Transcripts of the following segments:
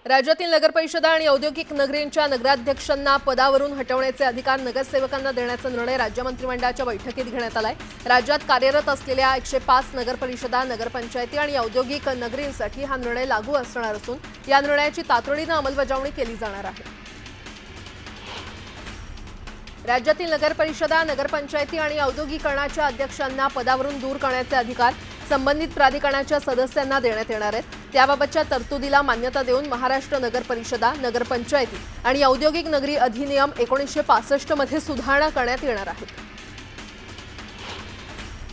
राज्यातील नगरपरिषदा आणि औद्योगिक नगरींच्या नगराध्यक्षांना पदावरून हटवण्याचे अधिकार नगरसेवकांना देण्याचा निर्णय राज्य मंत्रिमंडळाच्या बैठकीत घेण्यात आलाय। राज्यात कार्यरत असलेल्या 105 नगरपरिषदा, नगरपंचायती आणि औद्योगिक नगरींसाठी हा निर्णय लागू असणार असून या निर्णयाची तातडीने अंमलबजावणी केली जाणार आहे। राज्यातील नगरपरिषदा, नगरपंचायती आणि औद्योगिकरणाच्या अध्यक्षांना पदावरून दूर करण्याचे अधिकार संबंधित प्राधिकरणाच्या सदस्यांना देण्यात येणार आहेत। त्याबाबतच्या तरतुदीला मान्यता देऊन महाराष्ट्र नगरपरिषदा, नगरपंचायती आणि औद्योगिक नगरी अधिनियम 1965 मध्ये सुधारणा करण्यात येणार आहे।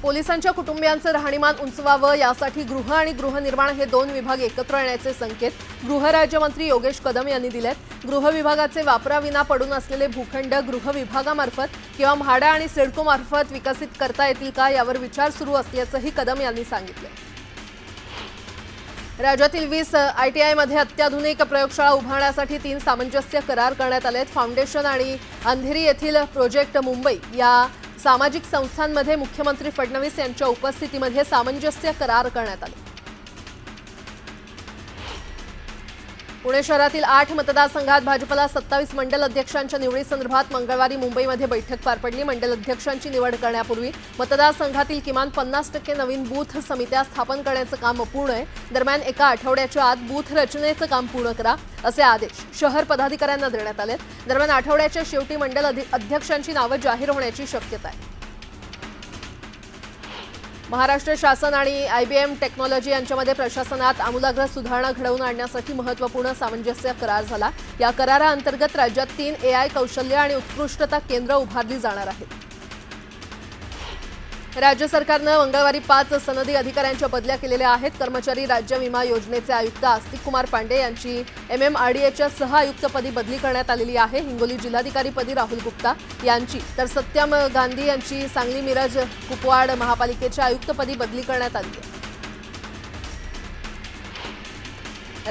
पोलिसांच्या कुटुंबियांचे राहणीमान उंचवावे यासाठी गृह आणि गृहनिर्माण हे दोन विभाग एकत्र येण्याचे संकेत गृहराज्यमंत्री योगेश कदम यांनी दिलेत। गृह विभागाचे वापराविना पडून असलेले भूखंड गृह विभागामार्फत किंवा म्हाडा आणि सिडको मार्फत विकसित करता येतील का यावर विचार सुरू असल्याचंही कदम यांनी सांगितले। राज्यातील 20 ITI मध्ये अत्याधुनिक प्रयोगशाळा उभारण्यासाठी 3 सामंजस्य करार करण्यात आले आहेत। फाउंडेशन आणि अंधेरी येथील प्रोजेक्ट मुंबई या सामाजिक संस्थांमध्ये मुख्यमंत्री फडणवीस यांच्या उपस्थितीमध्ये सामंजस्य करार करण्यात आले। पुणे शहरातील 8 मतदारसंघात भाजपला 27 मंडल अध्यक्षांच्या निवडीसंदर्भात मंगळवारी मुंबईमध्ये बैठक पार पडली। मंडल अध्यक्षांची निवड करण्यापूर्वी मतदारसंघातील किमान 50% नवीन बूथ समित्या स्थापन करण्याचं काम पूर्ण आहे। दरम्यान एका आठवड्याच्या आत बूथ रचनेचं काम पूर्ण करा असे आदेश शहर पदाधिकाऱ्यांना देण्यात आले। दरम्यान आठवड्याच्या शेवटी मंडल अध्यक्षांची नावे जाहीर होण्याची शक्यता आहे। महाराष्ट्र शासन आणि IBM टेक्नॉलॉजी यांच्यामध्ये प्रशासनात आमूलाग्र सुधारणा घडवून आणण्यासाठी महत्त्वपूर्ण सामंजस्य करार झाला। या कराराअंतर्गत राज्यात 3 AI कौशल्य आणि उत्कृष्टता केंद्र उभारली जाणार आहेत। राज्य सरकारने मंगळवारी 5 सनदी अधिकाऱ्यांच्या बदल्या केलेल्या आहेत। कर्मचारी राज्य विमा योजनेचे आयुक्त आस्तिक कुमार पांडे यांची MMRDAच्या सह-आयुक्तपदी बदली करण्यात आलेली आहे। हिंगोली जिल्हाधिकारीपदी राहुल गुप्ता यांची तर सत्यम गांधी यांची सांगली मिरज कुपवाड महापालिकेच्या आयुक्तपदी बदली करण्यात आली आहे।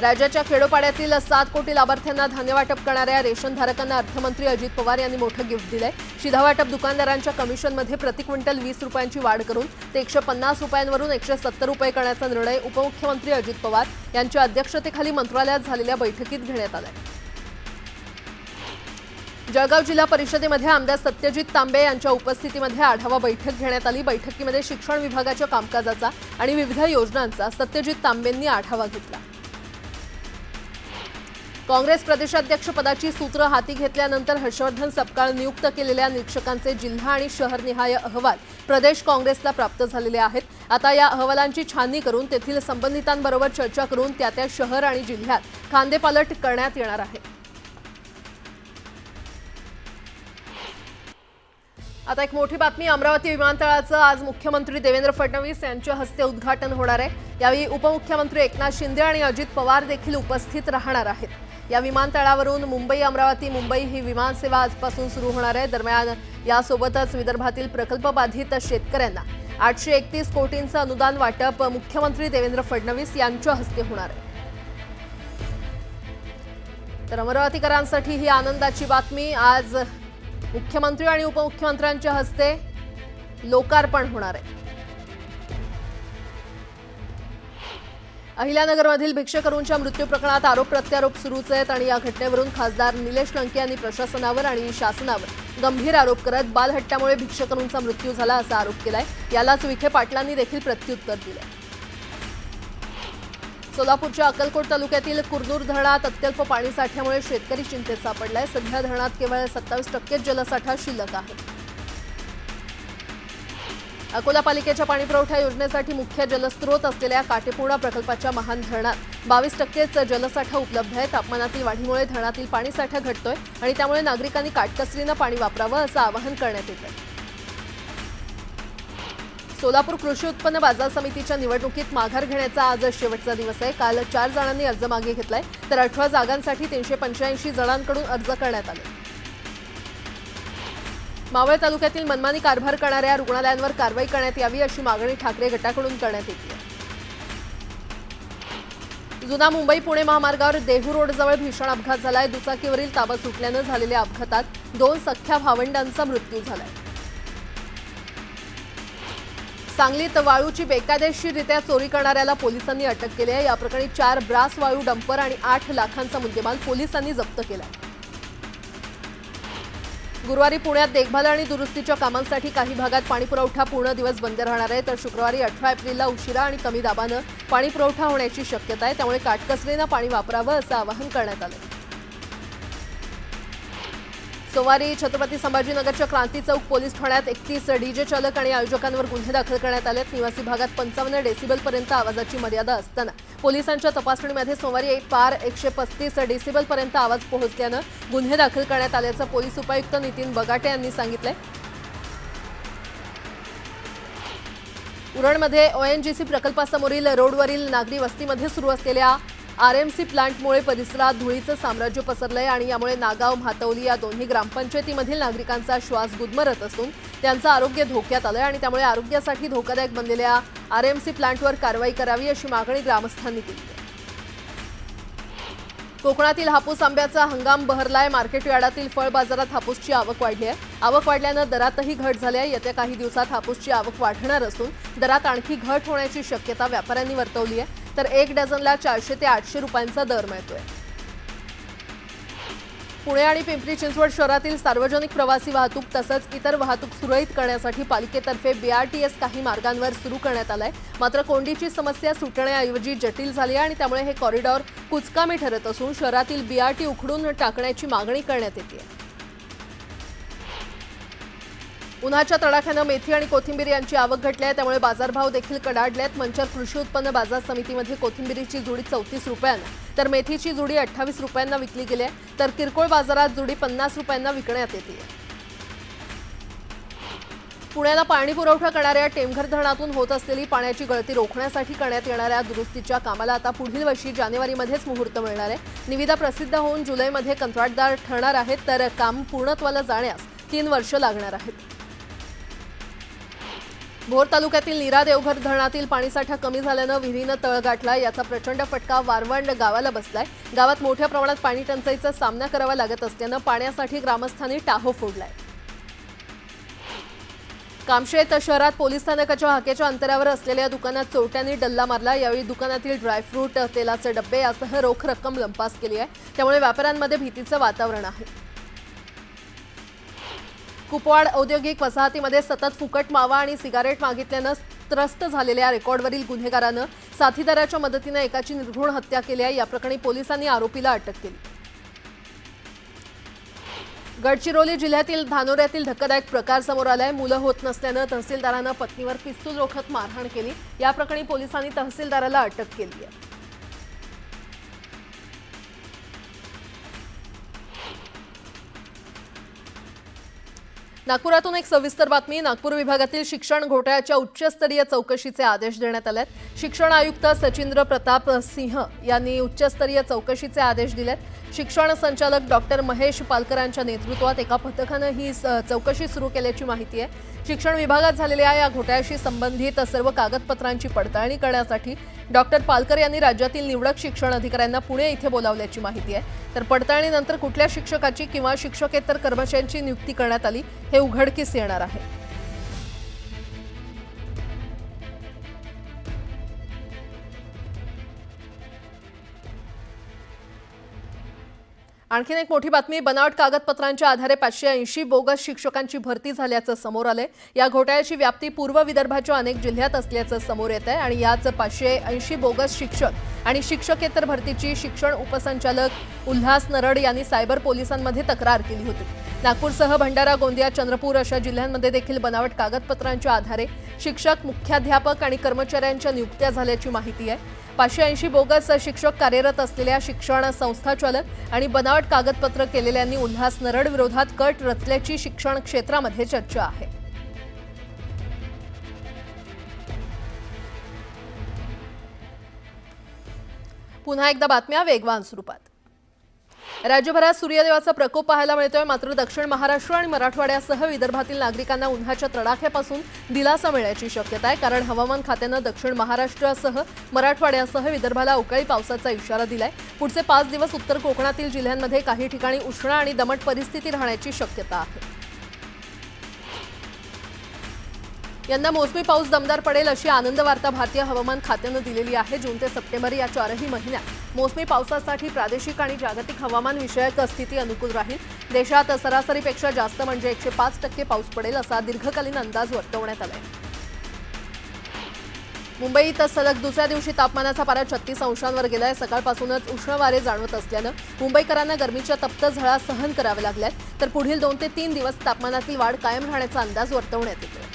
राज्याच्या खेडोपाड्यातील 7 कोटी लाभार्थ्यांना धान्य वाटप करणाऱ्या रेशनधारकांना अर्थमंत्री अजित पवार यांनी मोठं गिफ्ट दिलंय। शिधावाटप दुकानदारांच्या कमिशनमध्ये प्रति क्विंटल 20 रुपयांची वाढ करून ते 150 रुपयांवरून 170 रुपये करण्याचा निर्णय उपमुख्यमंत्री अजित पवार यांच्या अध्यक्षतेखाली मंत्रालयात झालेल्या बैठकीत घेण्यात आलाय। जळगाव जिल्हा परिषदेमध्ये आमदार सत्यजित तांबे यांच्या उपस्थितीमध्ये आढावा बैठक घेण्यात आली। बैठकीमध्ये शिक्षण विभागाच्या कामकाजाचा आणि विविध योजनांचा सत्यजित तांबेंनी आढावा घेतला। काँग्रेस प्रदेशाध्यक्ष पदाची सूत्र हाती घेतल्यानंतर हर्षवर्धन सपकाळ नियुक्त केलेल्या निरीक्षकांचे जिल्हा आणि शहरनिहाय अहवाल प्रदेश काँग्रेसला प्राप्त झालेले आहेत। आता या अहवालांची छाननी करून तेथील संबंधितांबरोबर चर्चा करून त्या शहर आणि जिल्ह्यात खांदेपालट करण्यात येणार आहे। आता एक मोठी बातमी, अमरावती विमानतळाचं आज मुख्यमंत्री देवेंद्र फडणवीस यांच्या हस्ते उद्घाटन होणार आहे। यावेळी उपमुख्यमंत्री एकनाथ शिंदे आणि अजित पवार देखील उपस्थित राहणार आहेत। या विमानतळावरून मुंबई अमरावती मुंबई ही विमानसेवा आजपासून सुरू होणार आहे। दरम्यान यासोबतच विदर्भातील प्रकल्प बाधित शेतकऱ्यांना 831 कोटींचं अनुदान वाटप मुख्यमंत्री देवेंद्र फडणवीस यांच्या हस्ते होणार आहे। तर अमरावतीकरांसाठी ही आनंदाची बातमी, आज मुख्यमंत्री आणि उपमुख्यमंत्र्यांच्या हस्ते लोकार्पण होणार आहे। अहिल्यानगरमधील भिक्षेकरूंच्या मृत्यू प्रकरणात आरोप प्रत्यारोप सुरूच आहेत आणि या घटनेवरून खासदार निलेश लंके यांनी प्रशासनावर आणि शासनावर गंभीर आरोप करत बालहट्ट्यामुळे भिक्षेकरूंचा मृत्यू झाला असा आरोप केलाय। यालाच विखे पाटलांनी देखील प्रत्युत्तर दिलंय। सोलापूरच्या अक्कलकोट तालुक्यातील कुरनूर धरणात अत्यल्प पाणीसाठ्यामुळे शेतकरी चिंतेत सापडलाय। सध्या धरणात केवळ 27% जलसाठा शिल्लक आहे। अकोला पालिकेच्या पाणीपुरवठा योजनेसाठी मुख्य जलस्रोत असलेल्या काटेपूर्णा प्रकल्पाच्या महान धरणात 22%च जलसाठा उपलब्ध आहे। तापमानातील वाढीमुळे धरणातील पाणीसाठा घटतोय आणि त्यामुळे नागरिकांनी काटकसरीने पाणी वापरावं असं आवाहन करण्यात येतंय। सोलापूर कृषी उत्पन्न बाजार समितीच्या निवडणुकीत माघार घेण्याचा आज शेवटचा दिवस आहे। काल 4 जणांनी अर्ज मागे घेतलाय तर 18 जागांसाठी 385 जणांकडून अर्ज करण्यात आले। मावळ तालुक्यातील मनमानी कारभार करणाऱ्या रुग्णालयांवर कारवाई करण्यात यावी अशी मागणी ठाकरे गटाकडून करण्यात येते। जुना मुंबई पुणे महामार्गावर देहू रोडजवळ भीषण अपघात झालाय। दुचाकीवरील ताबा सुटल्यानं झालेल्या अपघातात 2 सख्ख्या भावंडांचा मृत्यू झालाय। सांगलीत वाळूची बेकायदेशीररित्या चोरी करणाऱ्याला पोलिसांनी अटक केली आहे। या प्रकरणी 4 ब्रास वाळू डंपर आणि 8 लाखांचा मुद्देमाल पोलिसांनी जप्त केला आहे। गुरुवारी पुण्यात देखभाल आणि दुरुस्तीच्या कामांसाठी काही भागात पाणीपुरवठा पूर्ण दिवस बंद राहणार आहे, तर शुक्रवारी 18 एप्रिलला उशिरा आणि कमी दाबानं पाणीपुरवठा होण्याची शक्यता आहे। त्यामुळे काटकसरीनं पाणी वापरावं असं आवाहन करण्यात आलं। सोमवारी छत्रपती संभाजीनगरच्या क्रांती चौक पोलीस ठाण्यात 31 डीजे चालक आणि आयोजकांवर गुन्हे दाखल करण्यात आलेत। निवासी भागात 55 डेसिबलपर्यंत आवाजाची मर्यादा असताना पोलिसांच्या तपासणीमध्ये सोमवारी पार 135 डेसिबलपर्यंत आवाज पोहोचल्यानं गुन्हे दाखल करण्यात आल्याचं पोलीस उपायुक्त नितीन बगाटे यांनी सांगितलंय। उरणमध्ये ओएनजीसी प्रकल्पासमोरील रोडवरील नागरी वस्तीमध्ये सुरू असलेल्या आरएमसी प्लांटमुळे परिसरात धुळीचं साम्राज्य पसरलंय आणि यामुळे नागाव म्हातवली या दोन्ही ग्रामपंचायतीमधील नागरिकांचा श्वास गुदमरत असून त्यांचं आरोग्य धोक्यात आलंय आणि त्यामुळे आरोग्यासाठी धोकादायक बनलेल्या आरएमसी प्लांटवर कारवाई करावी अशी मागणी ग्रामस्थांनी केली आहे। कोकणातील हापूस आंब्याचा हंगाम बहरलाय। मार्केट यार्डातील फळ बाजारात हापूसची आवक वाढली आहे। आवक वाढल्यानं दरातही घट झाली आहे। येत्या काही दिवसात हापूसची आवक वाढणार असून दरात आणखी घट होण्याची शक्यता व्यापाऱ्यांनी वर्तवली आहे, तर 1 डझनला 400 ते 800 रुपयांचा दर मिळतोय। पुणे आणि पिंपरी चिंचवड शहरातील सार्वजनिक प्रवासी वाहतूक तसंच इतर वाहतूक सुरळीत करण्यासाठी पालिकेतर्फे बीआरटीएस काही मार्गांवर सुरू करण्यात आलाय। मात्र कोंडीची समस्या सुटण्याऐवजी जटिल झाली आहे आणि त्यामुळे हे कॉरिडॉर कुचकामी ठरत असून शहरातील बीआरटी उखडून टाकण्याची मागणी करण्यात येते। उन्हाच्या तडाख्यानं मेथी आणि कोथिंबीर यांची आवक घटली आहे, त्यामुळे बाजारभाव देखील कडाडले आहेत। मंचर कृषी उत्पन्न बाजार समितीमध्ये कोथिंबीरीची जुडी 34 रुपयांना तर मेथीची जुडी 28 रुपयांना विकली गेली आहे, तर किरकोळ बाजारात जुडी 50 रुपयांना विकण्यात येते। पुण्याला पाणी पुरवठा करणाऱ्या टेमघर धरणातून होत असलेली पाण्याची गळती रोखण्यासाठी करण्यात येणाऱ्या दुरुस्तीच्या कामाला आता पुढील वर्षी जानेवारीमध्येच मुहूर्त मिळणार आहे। निविदा प्रसिद्ध होऊन जुलैमध्ये कंत्राटदार ठरणार आहेत, तर काम पूर्णत्वाला जाण्यास 3 वर्ष लागणार आहेत। भोर तालुक्यातील नीरा देवघर धरणातील पाणीसाठा कमी झाल्यानं विहिरीनं तळ गाठला। याचा प्रचंड फटका वारवंड गावाला बसलाय। गावात मोठ्या प्रमाणात पाणी टंचाईचा सामना करावा लागत असल्यानं पाण्यासाठी ग्रामस्थांनी टाहो फोडलाय। कामशेत शहरात पोलीस स्थानकाच्या हाकेच्या अंतरावर असलेल्या दुकानात चोरट्यांनी डल्ला मारला। यावेळी दुकानातील ड्रायफ्रूट, तेलाचे डब्बे यासह रोख रक्कम लंपास केली आहे, त्यामुळे व्यापाऱ्यांमध्ये भीतीचं वातावरण आहे। कुपवाड औद्योगिक वसाहतीमध्ये सतत फुकट मावा आणि सिगारेट मागितल्यानं त्रस्त झालेल्या रेकॉर्डवरील गुन्हेगारानं साथीदाराच्या मदतीनं एकाची निर्घृण हत्या केली आहे। या प्रकरणी पोलिसांनी आरोपीला अटक केली। गडचिरोली जिल्ह्यातील धानोऱ्यातील धक्कादायक प्रकार समोर आलाय। मुलं होत नसल्यानं तहसीलदारानं पत्नीवर पिस्तूल रोखत मारहाण केली। या प्रकरणी पोलिसांनी तहसीलदाराला अटक केली आहे। नागपुरातून एक सविस्तर बातमी। नागपूर विभागातील शिक्षण घोटाळ्याच्या उच्चस्तरीय चौकशीचे आदेश देण्यात आले आहेत। शिक्षण आयुक्त सचिंद्र प्रताप सिंह यांनी उच्चस्तरीय चौकशीचे आदेश दिलेत। शिक्षण संचालक डॉक्टर महेश पालकरांच्या नेतृत्वात एका पथकानं ही चौकशी सुरू केल्याची माहिती आहे। शिक्षण विभागात झालेल्या या घोटाळ्याशी संबंधित सर्व कागदपत्रांची पडताळणी करण्यासाठी डॉक्टर पालकर यांनी राज्यातील निवडक शिक्षण अधिकाऱ्यांना पुणे इथे बोलावल्याची माहिती आहे। तर पडताळणीनंतर कुठल्या शिक्षकाची किंवा शिक्षकेतर कर्मचाऱ्यांची नियुक्ती करण्यात आली हे उघडकीस येणार आहे। आणखीन एक मोठी बातमी। बनावट कागदपत्रांच्या आधारे 580 बोगस शिक्षकांची भरती झाल्याचं समोर आलंय। या घोटाळ्याची व्याप्ती पूर्व विदर्भाच्या अनेक जिल्ह्यात असल्याचं समोर येत आहे आणि याच 580 बोगस शिक्षक आणि शिक्षकेतर भरतीची शिक्षण उपसंचालक उल्हास नरड यांनी सायबर पोलिसांमध्ये तक्रार केली होती। नागपूरसह भंडारा, गोंदिया, चंद्रपूर अशा जिल्ह्यांमध्ये देखील बनावट कागदपत्रांच्या आधारे शिक्षक, मुख्याध्यापक आणि कर्मचाऱ्यांच्या नियुक्त्या झाल्याची माहिती आहे। 580 बोगस शिक्षक कार्यरत असलेल्या शिक्षण संस्थाचालक आणि बनावट कागदपत्र केलेल्यांनी उल्हास नरड विरोधात कट रचल्याची शिक्षण क्षेत्रामध्ये चर्चा आहे। पुन्हा एकदा बातम्या वेगवान स्वरूपात। राज्यभरात सूर्यदेवाचा प्रकोप पाहायला मिळतोय, मात्र दक्षिण महाराष्ट्र आणि मराठवाड्यासह विदर्भातील नागरिकांना उन्हाच्या तडाख्यापासून दिलासा मिळण्याची शक्यता आहे, कारण हवामान खात्यानं दक्षिण महाराष्ट्रासह मराठवाड्यासह विदर्भाला अवकाळी पावसाचा इशारा दिलाय। पुढचे 5 दिवस उत्तर कोकणातील जिल्ह्यांमध्ये काही ठिकाणी उष्ण आणि दमट परिस्थिती राहण्याची शक्यता आहे। यंदा मोसमी पाऊस दमदार पडेल अशी आनंद वार्ता भारतीय हवामान खात्यानं दिलेली आहे। जून ते सप्टेंबर या 4ही महिन्यात मोसमी पावसासाठी प्रादेशिक आणि जागतिक हवामान विषयक स्थिती अनुकूल राहील। देशात सरासरीपेक्षा जास्त म्हणजे 105% पाऊस पडेल असा दीर्घकालीन अंदाज वर्तवण्यात आलाय। मुंबईत सलग दुसऱ्या दिवशी तापमानाचा पारा 36 अंशांवर गेलाय। सकाळपासूनच उष्ण वारे जाणवत असल्यानं मुंबईकरांना गरमीच्या तप्त झळा सहन कराव्या लागल्यात, तर पुढील 2 ते 3 दिवस तापमानातील वाढ कायम राहण्याचा अंदाज वर्तवण्यात येतोय।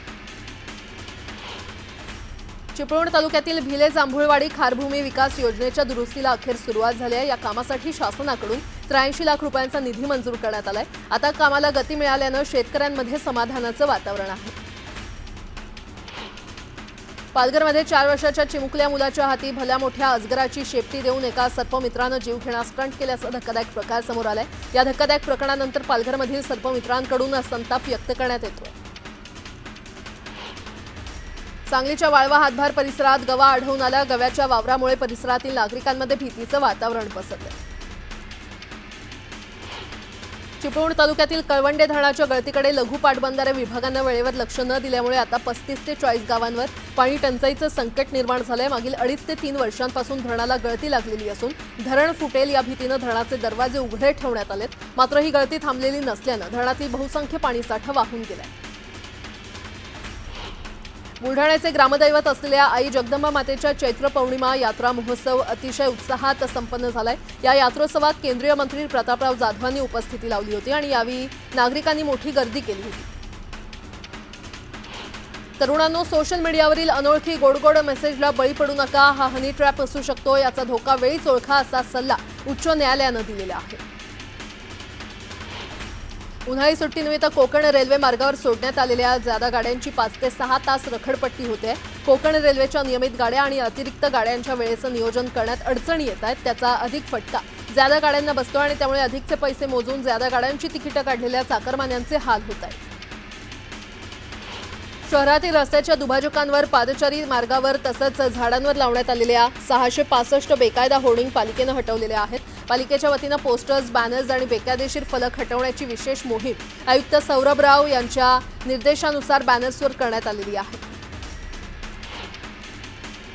चिपळूण तालुक्यातील भिले जांभूळवाडी खारभूमी विकास योजनेच्या दुरुस्तीला अखेर सुरुवात झाली आहे। या कामासाठी शासनाकडून 83 लाख रुपयांचा निधी मंजूर करण्यात आलाय। आता कामाला गती मिळाल्यानं शेतकऱ्यांमध्ये समाधानाचं वातावरण आहे। पालघरमध्ये 4 वर्षाच्या चिमुकल्या मुलाच्या हाती भल्या मोठ्या अजगराची शेपटी देऊन एका सर्पमित्रानं जीवघेणा स्टंट केल्याचा धक्कादायक प्रकार समोर आलाय। या धक्कादायक प्रकरणानंतर पालघरमधील सर्पमित्रांकडून संताप व्यक्त करण्यात येतोय। सांगलीच्या वाळवा हातभार परिसरात गवा आढळून आला। गव्याच्या वावरामुळे परिसरातील नागरिकांमध्ये भीतीचं वातावरण पसरलं। चिपळूण तालुक्यातील कळवंडे धरणाच्या गळतीकडे लघु पाटबंधारे विभागानं वेळेवर लक्ष न दिल्यामुळे आता 35 ते 40 गावांवर पाणी टंचाईचं संकट निर्माण झालंय। मागील 2.5 ते 3 वर्षांपासून धरणाला गळती लागलेली असून धरण फुटेल या भीतीनं धरणाचे दरवाजे उघडे ठेवण्यात आलेत। मात्र ही गळती थांबलेली नसल्यानं धरणातील बहुसंख्य पाणीसाठा वाहून गेलाय। बुलढाण्याचे ग्रामदैवत असलेल्या आई जगदंबा मातेच्या चैत्र पौर्णिमा यात्रा महोत्सव अतिशय उत्साहात संपन्न झालाय। या यात्रोत्सवात केंद्रीय मंत्री प्रतापराव जाधवांनी उपस्थिती लावली होती आणि यावेळी नागरिकांनी मोठी गर्दी केली होती। तरुणांनो, सोशल मीडियावरील अनोळखी गोडगोड मेसेजला बळी पडू नका। हा हनी ट्रॅप असू शकतो। याचा धोका वेळीच ओळखा असा सल्ला उच्च न्यायालयानं दिलेला आहे। उन्हाळी सुट्टीनिमित्त कोकण रेल्वे मार्गावर सोडण्यात आलेल्या जादा गाड्यांची 5 ते 6 तास रखडपट्टी होते। कोकण रेल्वेच्या नियमित गाड्या आणि अतिरिक्त गाड्यांच्या वेळेचं नियोजन करण्यात अडचणी येत आहेत। त्याचा अधिक फटका जादा गाड्यांना बसतो आणि त्यामुळे अधिकचे पैसे मोजून जादा गाड्यांची तिकीटं काढलेल्या चाकरमान्यांचे हाल होत आहेत। शहरातील रस्त्याच्या दुभाजकांवर, पादचारी मार्गावर तसंच झाडांवर लावण्यात आलेल्या 665 बेकायदा होर्डिंग पालिकेनं हटवलेल्या आहेत। पालिकेच्या वतीनं पोस्टर्स, बॅनर्स आणि बेकायदेशीर फलक हटवण्याची विशेष मोहीम आयुक्त सौरभ राव यांच्या निर्देशानुसार बॅनर्सवर करण्यात आलेली आहे।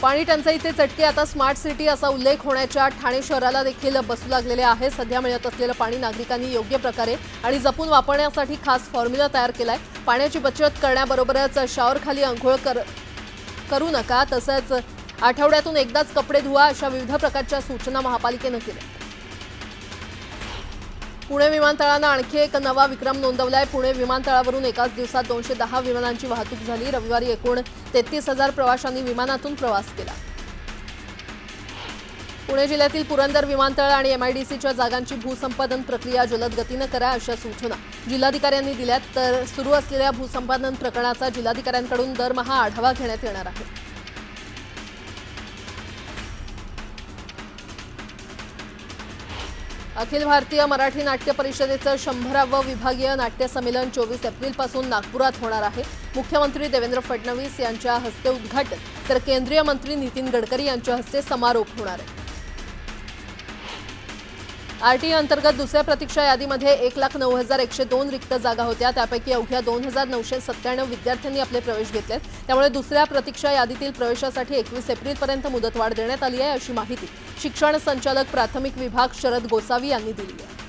पाणी टंचाईचे चटके आता स्मार्ट सिटी असा उल्लेख होण्याच्या ठाणे शहराला देखील बसू लागलेले आहे। सध्या मिळत असलेलं पाणी नागरिकांनी योग्य प्रकारे आणि जपून वापरण्यासाठी खास फॉर्म्युला तयार केलाय। पाण्याची बचत करण्याबरोबरच शॉवरखाली अंघोळ करू नका, तसंच आठवड्यातून एकदाच कपडे धुवा अशा विविध प्रकारच्या सूचना महापालिकेनं केल्या। पुणे विमानतळानं आणखी एक नवा विक्रम नोंदवलाय। पुणे विमानतळावरून एकाच दिवसात 210 विमानांची वाहतूक झाली। रविवारी एकूण 33,000 प्रवाशांनी विमानातून प्रवास केला। पुणे जिल्ह्यातील पुरंदर विमानतळ आणि MIDCच्या जागांची भूसंपादन प्रक्रिया जलद गतीनं करा अशा सूचना जिल्हाधिकाऱ्यांनी दिल्यात। तर सुरू असलेल्या भूसंपादन प्रकरणाचा जिल्हाधिकाऱ्यांकडून दरमहा आढावा घेण्यात येणार आहे। अखिल भारतीय मराठी नाट्य परिषदेचं 100वे विभागीय नाट्य संमेलन 24 एप्रिलपासून नागपुरात होणार आहे। मुख्यमंत्री देवेंद्र फडणवीस यांच्या हस्ते उद्घाटन, तर केंद्रीय मंत्री नितीन गडकरी यांच्या हस्ते समारोप होणार आहे। RTE अंतर्गत दुसऱ्या प्रतीक्षा यादीमध्ये 1,09,102 रिक्त जागा होत्या। त्यापैकी अवघ्या 2,997 विद्यार्थ्यांनी आपले प्रवेश घेतलेत। त्यामुळे दुसऱ्या प्रतीक्षा यादीतील प्रवेशासाठी 21 एप्रिलपर्यंत मुदतवाढ देण्यात आली आहे, अशी माहिती शिक्षण संचालक प्राथमिक विभाग शरद गोसावी यांनी दिली आहे।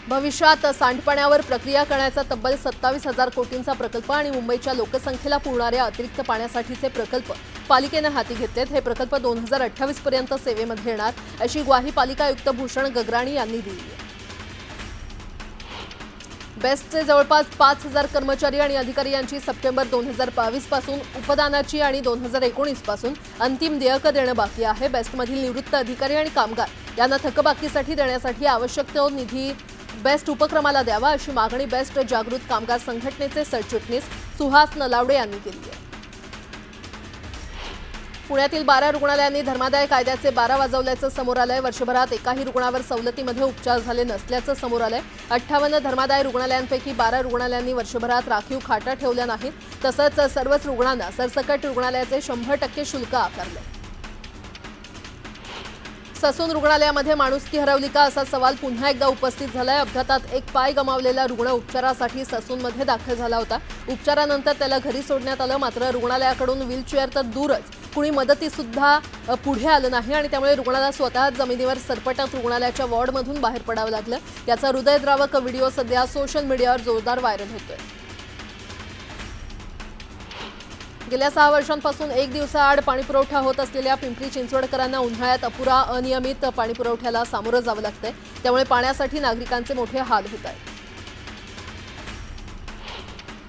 भविष्यात सांडपाण्यावर प्रक्रिया करण्याचा तब्बल 27,000 कोटींचा प्रकल्प आणि मुंबईच्या लोकसंख्येला पुरणाऱ्या अतिरिक्त पाण्यासाठीचे प्रकल्प पालिकेनं हाती घेतलेत। हे प्रकल्प 2028 पर्यंत सेवेमध्ये येणार अशी ग्वाही पालिका आयुक्त भूषण गगराणी यांनी दिली आहे। बेस्टचे जवळपास 5,000 कर्मचारी आणि अधिकारी यांची सप्टेंबर 2022 पासून उपदानाची आणि 2019 पासून अंतिम देयकं देणं बाकी आहे। बेस्टमधील निवृत्त अधिकारी आणि कामगार यांना थकबाकीसाठी देण्यासाठी आवश्यक तो निधी बेस्ट उपक्रमाला द्यावा अशी मागणी बेस्ट जागृत कामगार संघटनेचे सरचिटणीस सुहास नलावडे यांनी केली आहे। पुण्यातील 12 रुग्णालयांनी धर्मादाय कायद्याचे 12 वाजवल्याचं समोर आलंय। वर्षभरात एकाही रुग्णावर सवलतीमध्ये उपचार झाले नसल्याचं समोर आलंय। 58 धर्मादाय रुग्णालयांपैकी 12 रुग्णालयांनी वर्षभरात राखीव खाटा ठेवल्या नाहीत। तसंच सर्वच रुग्णांना सरसकट रुग्णालयाचे 100% शुल्क आकारले। ससून रुग्णालयामध्ये माणुसकी हरवली का असा सवाल पुन्हा एकदा उपस्थित झालाय। अपघातात एक पाय गमावलेला रुग्ण उपचारासाठी ससूनमध्ये दाखल झाला होता। उपचारानंतर त्याला घरी सोडण्यात आलं, मात्र रुग्णालयाकडून व्हीलचेअर तर दूरच कुणी मदतीसुद्धा पुढे आलं नाही आणि त्यामुळे रुग्णाला स्वतः जमिनीवर सरपटत रुग्णालयाच्या वॉर्डमधून बाहेर पडावं लागलं। याचा हृदयद्रावक व्हिडिओ सध्या सोशल मीडियावर जोरदार व्हायरल होतोय। गेल्या 6 वर्षांपासून एक दिवसाआड पाणीपुरवठा होत असलेल्या पिंपरी चिंचवडकरांना उन्हाळ्यात अपुरा अनियमित पाणीपुरवठ्याला सामोरं जावं लागतंय। त्यामुळे पाण्यासाठी नागरिकांचे मोठे हाल होत आहेत।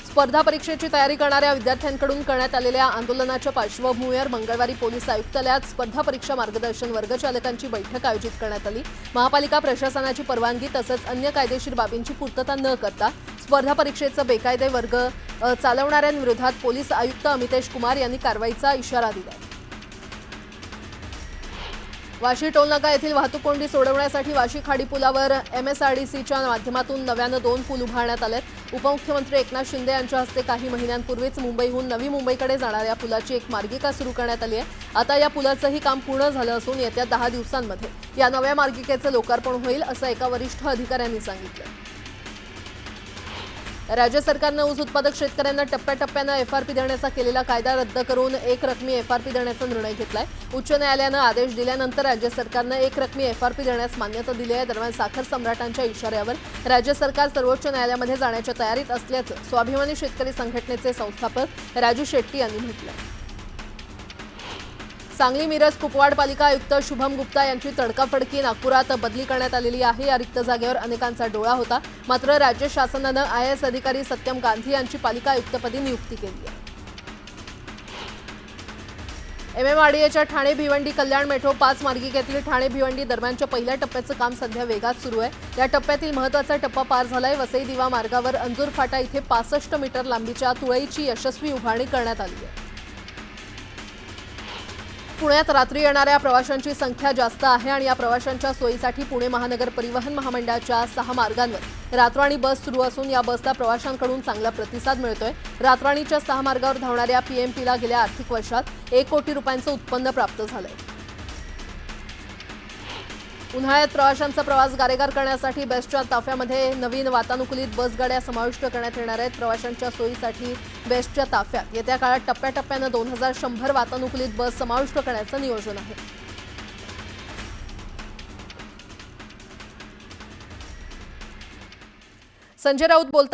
स्पर्धा परीक्षेची तयारी करणाऱ्या विद्यार्थ्यांकडून करण्यात आलेल्या आंदोलनाच्या पार्श्वभूमीवर मंगळवारी पोलीस आयुक्तालयात स्पर्धा परीक्षा मार्गदर्शन वर्ग चालकांची बैठक आयोजित करण्यात आली। महापालिका प्रशासनाची परवानगी तसंच अन्य कायदेशीर बाबींची पूर्तता न करता स्पर्धा परीक्षेचे बेकायदे वर्ग चालवणाऱ्यांविरोधात पोलीस आयुक्त अमितेश कुमार यांनी कारवाईचा इशारा दिला। वाशी टोलनाका येथील वाहतूक कोंडी सोडवण्यासाठी वाशी खाडी पुलावर MSRDCच्या माध्यमातून नव्यानं 2 पूल उभारण्यात आलेत। उपमुख्यमंत्री एकनाथ शिंदे यांच्या हस्ते काही महिन्यांपूर्वीच मुंबईहून नवी मुंबईकडे जाणाऱ्या पुलाची एक मार्गिका सुरू करण्यात आली आहे। आता या पुलाचंही काम पूर्ण झालं असून येत्या 10 दिवसांमध्ये या नव्या मार्गिकेचं लोकार्पण होईल असं एका वरिष्ठ अधिकाऱ्यांनी सांगितलं। राज्य सरकारनं ऊस उत्पादक शेतकऱ्यांना टप्प्याटप्प्यानं FRP देण्याचा केलेला कायदा रद्द करून एक रकमी FRP देण्याचा निर्णय घेतलाय। उच्च न्यायालयानं आदेश दिल्यानंतर राज्य सरकारनं एक रकमी FRP देण्यास मान्यता दिली आहे। दरम्यान साखर सम्राटांच्या इशाऱ्यावर राज्य सरकार सर्वोच्च न्यायालयामध्ये जाण्याच्या तयारीत असल्याचं स्वाभिमानी शेतकरी संघटनेचे संस्थापक राजू शेट्टी यांनी म्हटलं। सांगली मिरज कुपवाड पालिका आयुक्त शुभम गुप्ता यांची तडकाफडकी नागपुरात बदली करण्यात आलेली आहे। या रिक्त जागेवर अनेकांचा डोळा होता, मात्र राज्य शासनानं IAS अधिकारी सत्यम गांधी यांची पालिका आयुक्तपदी नियुक्ती केली आहे। MMRDAच्या ठाणे भिवंडी कल्याण मेट्रो 5 मार्गिकेतील ठाणे भिवंडी दरम्यानच्या पहिल्या टप्प्याचं काम सध्या वेगात सुरू आहे। या टप्प्यातील महत्त्वाचा टप्पा पार झालाय। वसई दिवा मार्गावर अंजूर फाटा इथे 65 मीटर लांबीच्या तुळईची यशस्वी उभारणी करण्यात आली आहे। पुण्यात रात्री येणाऱ्या प्रवाशांची संख्या जास्त आहे आणि या प्रवाशांच्या सोयीसाठी पुणे महानगर परिवहन महामंडळाच्या 6 मार्गांवर रातराणी बस सुरू असून या बसला प्रवाशांकडून चांगला प्रतिसाद मिळतोय। रातराणीच्या 6 मार्गावर धावणाऱ्या PMPला गेल्या आर्थिक वर्षात 1 कोटी रुपयांचं उत्पन्न प्राप्त झालंय। उन्हाळ्यात प्रवाशांचा प्रवास गारेगार करण्यासाठी बेस्टच्या ताफ्यामध्ये नवीन वातानुकूलित बसगाड्या समाविष्ट करण्यात येणार आहेत। प्रवाशांच्या सोयीसाठी बेस्टच्या ताफ्यात येत्या काळात टप्प्याटप्प्यानं 2100 वातानुकूलित बस समाविष्ट करण्याचं नियोजन आहे। संजय राऊत बोलतात।